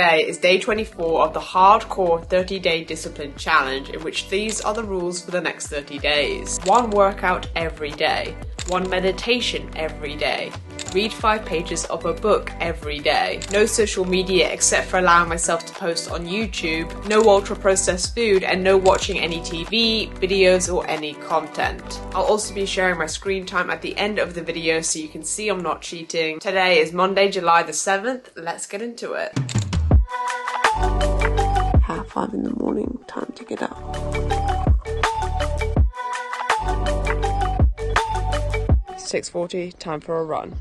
Today is day 24 of the hardcore 30-day discipline challenge, in which these are the rules for the next 30 days. 1 workout every day, 1 meditation every day, read 5 pages of a book every day, no social media except for allowing myself to post on YouTube, no ultra-processed food, and no watching any TV, videos, or any content. I'll also be sharing my screen time at the end of the video so you can see I'm not cheating. Today is Monday, July the 7th. Let's get into it. 5:30 in the morning, time to get up. 6:40, time for a run.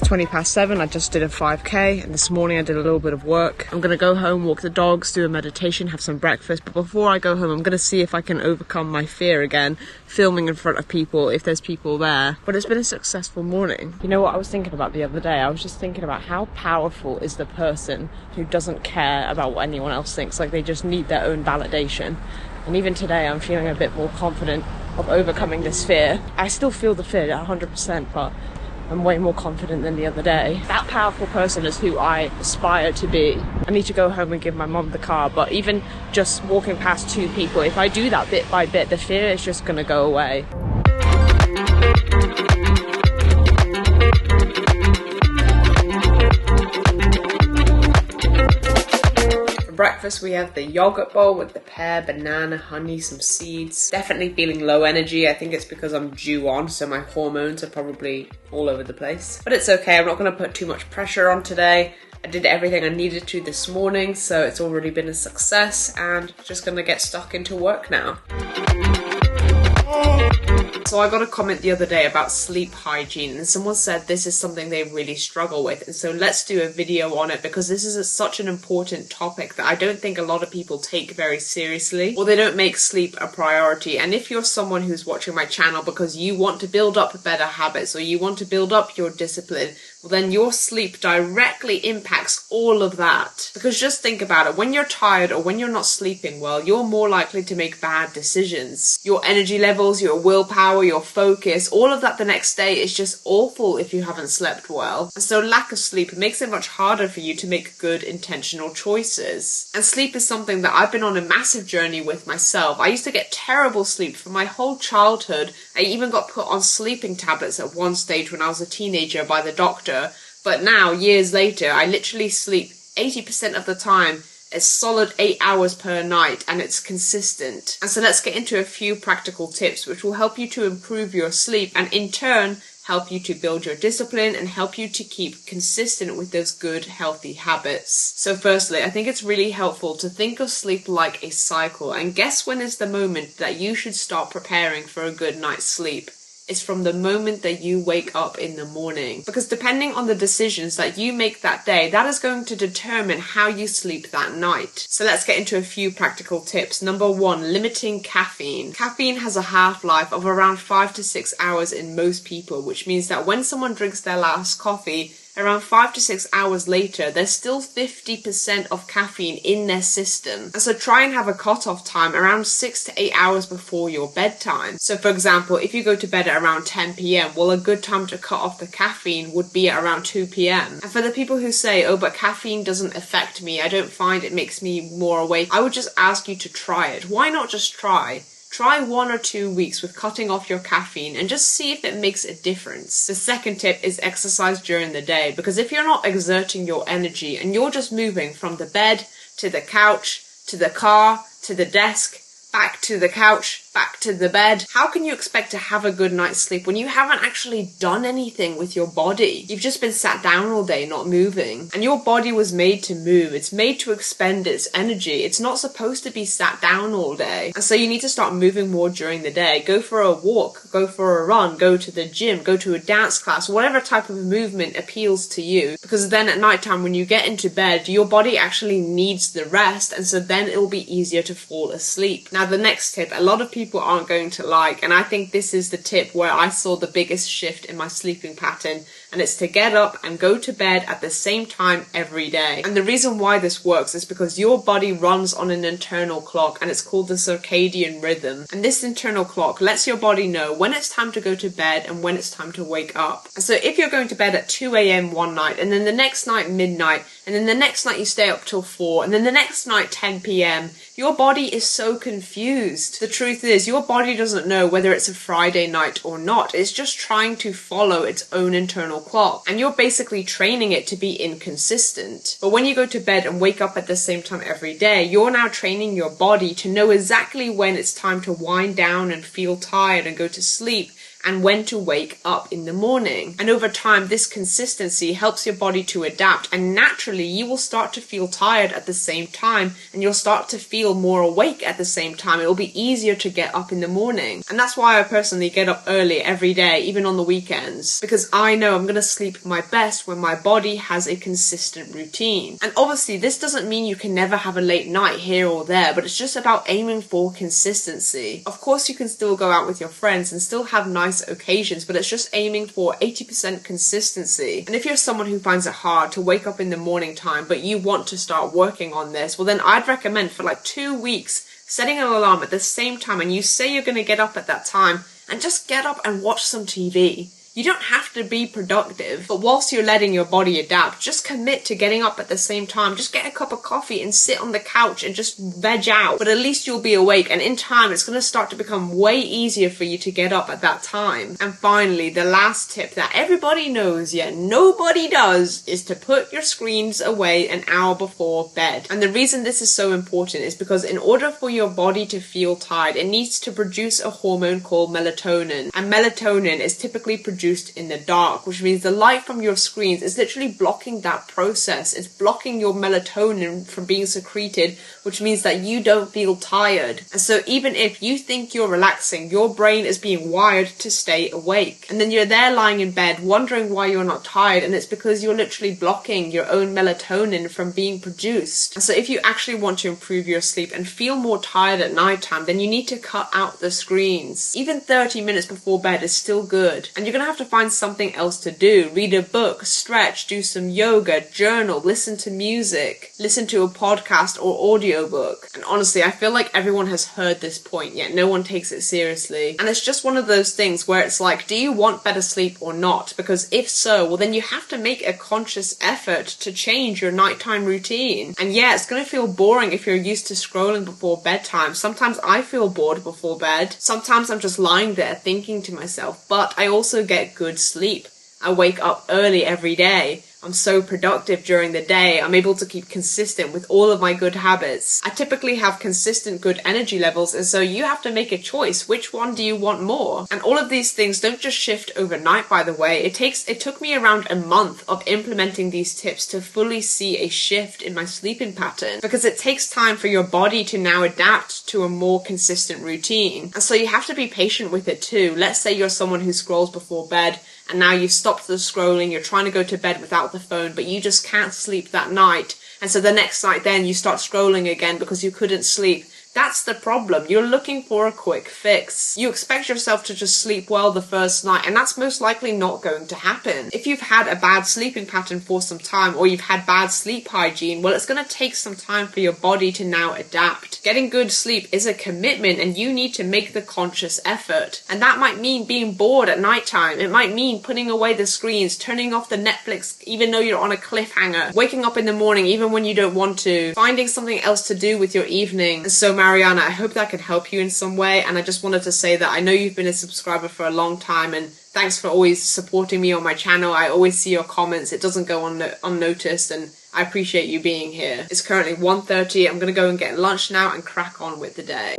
7:20, I just did a 5k, and this morning I did a little bit of work. I'm gonna go home, walk the dogs, do a meditation, have some breakfast, but before I go home I'm gonna see if I can overcome my fear again, filming in front of people if there's people there. But it's been a successful morning. You know what I was thinking about the other day? I was just thinking about how powerful is the person who doesn't care about what anyone else thinks, like they just need their own validation. And even today I'm feeling a bit more confident of overcoming this fear. I still feel the fear 100%, but I'm way more confident than the other day. That powerful person is who I aspire to be. I need to go home and give my mum the car, but even just walking past 2 people, if I do that bit by bit, the fear is just gonna go away. Breakfast, we have the yogurt bowl with the pear, banana, honey, some seeds. Definitely feeling low energy. I think it's because I'm due on, so my hormones are probably all over the place. But it's okay, I'm not going to put too much pressure on today. I did everything I needed to this morning, so it's already been a success, and just going to get stuck into work now. So I got a comment the other day about sleep hygiene, and someone said this is something they really struggle with, and so let's do a video on it, because this is such an important topic that I don't think a lot of people take very seriously, or they don't make sleep a priority. And if you're someone who's watching my channel because you want to build up better habits, or you want to build up your discipline, well then your sleep directly impacts all of that. Because just think about it, when you're tired or when you're not sleeping well, you're more likely to make bad decisions. Your energy levels, your willpower, your focus, all of that the next day is just awful if you haven't slept well. And so lack of sleep makes it much harder for you to make good intentional choices. And sleep is something that I've been on a massive journey with myself. I used to get terrible sleep for my whole childhood. I even got put on sleeping tablets at one stage when I was a teenager by the doctor. But now, years later, I literally sleep 80% of the time, a solid 8 hours per night, and it's consistent. And so let's get into a few practical tips which will help you to improve your sleep, and in turn help you to build your discipline and help you to keep consistent with those good, healthy habits. So firstly, I think it's really helpful to think of sleep like a cycle, and guess when is the moment that you should start preparing for a good night's sleep? It's from the moment that you wake up in the morning. Because depending on the decisions that you make that day, that is going to determine how you sleep that night. So let's get into a few practical tips. Number 1, limiting caffeine. Caffeine has a half-life of around 5 to 6 hours in most people, which means that when someone drinks their last coffee, around 5 to 6 hours later, there's still 50% of caffeine in their system. And so try and have a cutoff time around 6 to 8 hours before your bedtime. So for example, if you go to bed at around 10 p.m, well, a good time to cut off the caffeine would be at around 2 p.m. And for the people who say, oh, but caffeine doesn't affect me, I don't find it makes me more awake, I would just ask you to try it. Why not just try? Try 1 or 2 weeks with cutting off your caffeine and just see if it makes a difference. The second tip is exercise during the day, because if you're not exerting your energy and you're just moving from the bed to the couch, to the car, to the desk, back to the couch, back to the bed, how can you expect to have a good night's sleep when you haven't actually done anything with your body? You've just been sat down all day not moving. And your body was made to move. It's made to expend its energy. It's not supposed to be sat down all day. And so you need to start moving more during the day. Go for a walk, go for a run, go to the gym, go to a dance class, whatever type of movement appeals to you. Because then at nighttime when you get into bed, your body actually needs the rest, and so then it'll be easier to fall asleep. Now the next tip, a lot of people aren't going to like, and I think this is the tip where I saw the biggest shift in my sleeping pattern, and it's to get up and go to bed at the same time every day. And the reason why this works is because your body runs on an internal clock, and it's called the circadian rhythm. And this internal clock lets your body know when it's time to go to bed and when it's time to wake up. And so if you're going to bed at 2 a.m. one night, and then the next night midnight, and then the next night you stay up till 4, and then the next night 10 p.m., your body is so confused. The truth is, your body doesn't know whether it's a Friday night or not. It's just trying to follow its own internal clock. And you're basically training it to be inconsistent. But when you go to bed and wake up at the same time every day, you're now training your body to know exactly when it's time to wind down and feel tired and go to sleep, and when to wake up in the morning. And over time, this consistency helps your body to adapt, and naturally you will start to feel tired at the same time, and you'll start to feel more awake at the same time. It will be easier to get up in the morning. And that's why I personally get up early every day, even on the weekends, because I know I'm gonna sleep my best when my body has a consistent routine. And obviously this doesn't mean you can never have a late night here or there, but it's just about aiming for consistency. Of course you can still go out with your friends and still have nice occasions, but it's just aiming for 80% consistency. And if you're someone who finds it hard to wake up in the morning time, but you want to start working on this, well then I'd recommend for like 2 weeks setting an alarm at the same time, and you say you're going to get up at that time, and just get up and watch some TV. You don't have to be productive, but whilst you're letting your body adapt, just commit to getting up at the same time. Just get a cup of coffee and sit on the couch and just veg out. But at least you'll be awake, and in time it's going to start to become way easier for you to get up at that time. And finally, the last tip that everybody knows yet nobody does is to put your screens away an hour before bed. And the reason this is so important is because in order for your body to feel tired, it needs to produce a hormone called melatonin. And melatonin is typically produced in the dark, which means the light from your screens is literally blocking that process. It's blocking your melatonin from being secreted, which means that you don't feel tired. And so even if you think you're relaxing, your brain is being wired to stay awake. And then you're there lying in bed wondering why you're not tired, and it's because you're literally blocking your own melatonin from being produced. And so if you actually want to improve your sleep and feel more tired at nighttime, then you need to cut out the screens. Even 30 minutes before bed is still good. And you're gonna have to find something else to do. Read a book, stretch, do some yoga, journal, listen to music, listen to a podcast or audiobook. And honestly, I feel like everyone has heard this point, yet no one takes it seriously. And it's just one of those things where it's like, do you want better sleep or not? Because if so, well then you have to make a conscious effort to change your nighttime routine. And yeah, it's gonna feel boring if you're used to scrolling before bedtime. Sometimes I feel bored before bed. Sometimes I'm just lying there thinking to myself, but I also get good sleep. I wake up early every day. I'm so productive during the day. I'm able to keep consistent with all of my good habits. I typically have consistent good energy levels, and so you have to make a choice. Which one do you want more? And all of these things don't just shift overnight, by the way. It took me around a month of implementing these tips to fully see a shift in my sleeping pattern, because it takes time for your body to now adapt to a more consistent routine. And so you have to be patient with it too. Let's say you're someone who scrolls before bed, and now you've stopped the scrolling, you're trying to go to bed without the phone, but you just can't sleep that night. And so the next night then you start scrolling again because you couldn't sleep. That's the problem. You're looking for a quick fix. You expect yourself to just sleep well the first night, and that's most likely not going to happen. If you've had a bad sleeping pattern for some time, or you've had bad sleep hygiene, well, it's going to take some time for your body to now adapt. Getting good sleep is a commitment, and you need to make the conscious effort. And that might mean being bored at nighttime. It might mean putting away the screens, turning off the Netflix even though you're on a cliffhanger, waking up in the morning even when you don't want to, finding something else to do with your evening. And so Mariana, I hope that could help you in some way, and I just wanted to say that I know you've been a subscriber for a long time, and thanks for always supporting me on my channel. I always see your comments. It doesn't go unnoticed, and I appreciate you being here. It's currently 1:30. I'm gonna go and get lunch now and crack on with the day.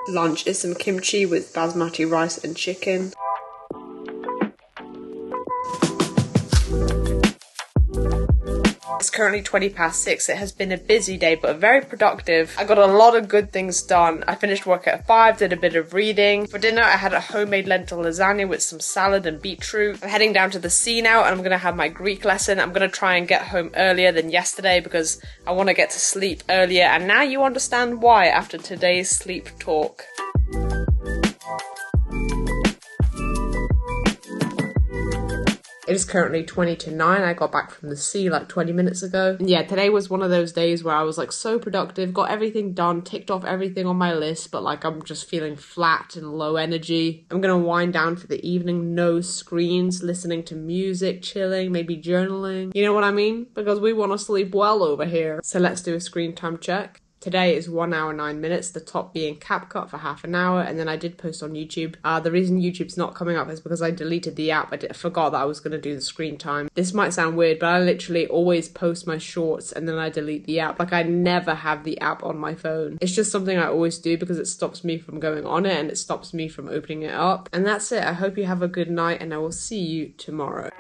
Lunch is some kimchi with basmati rice and chicken. It's currently 6:20. It has been a busy day, but very productive. I got a lot of good things done. I finished work at 5, did a bit of reading. For dinner, I had a homemade lentil lasagna with some salad and beetroot. I'm heading down to the sea now, and I'm gonna have my Greek lesson. I'm gonna try and get home earlier than yesterday because I want to get to sleep earlier, and now you understand why after today's sleep talk. It is currently 20 to 9. I got back from the sea like 20 minutes ago. And yeah, today was one of those days where I was like so productive, got everything done, ticked off everything on my list, but like I'm just feeling flat and low energy. I'm gonna wind down for the evening, no screens, listening to music, chilling, maybe journaling. You know what I mean? Because we want to sleep well over here. So let's do a screen time check. Today is 1 hour 9 minutes, the top being CapCut for half an hour, and then I did post on YouTube. The reason YouTube's not coming up is because I deleted the app. I forgot that I was going to do the screen time. This might sound weird, but I literally always post my shorts and then I delete the app. Like, I never have the app on my phone. It's just something I always do because it stops me from going on it and it stops me from opening it up. And that's it. I hope you have a good night and I will see you tomorrow.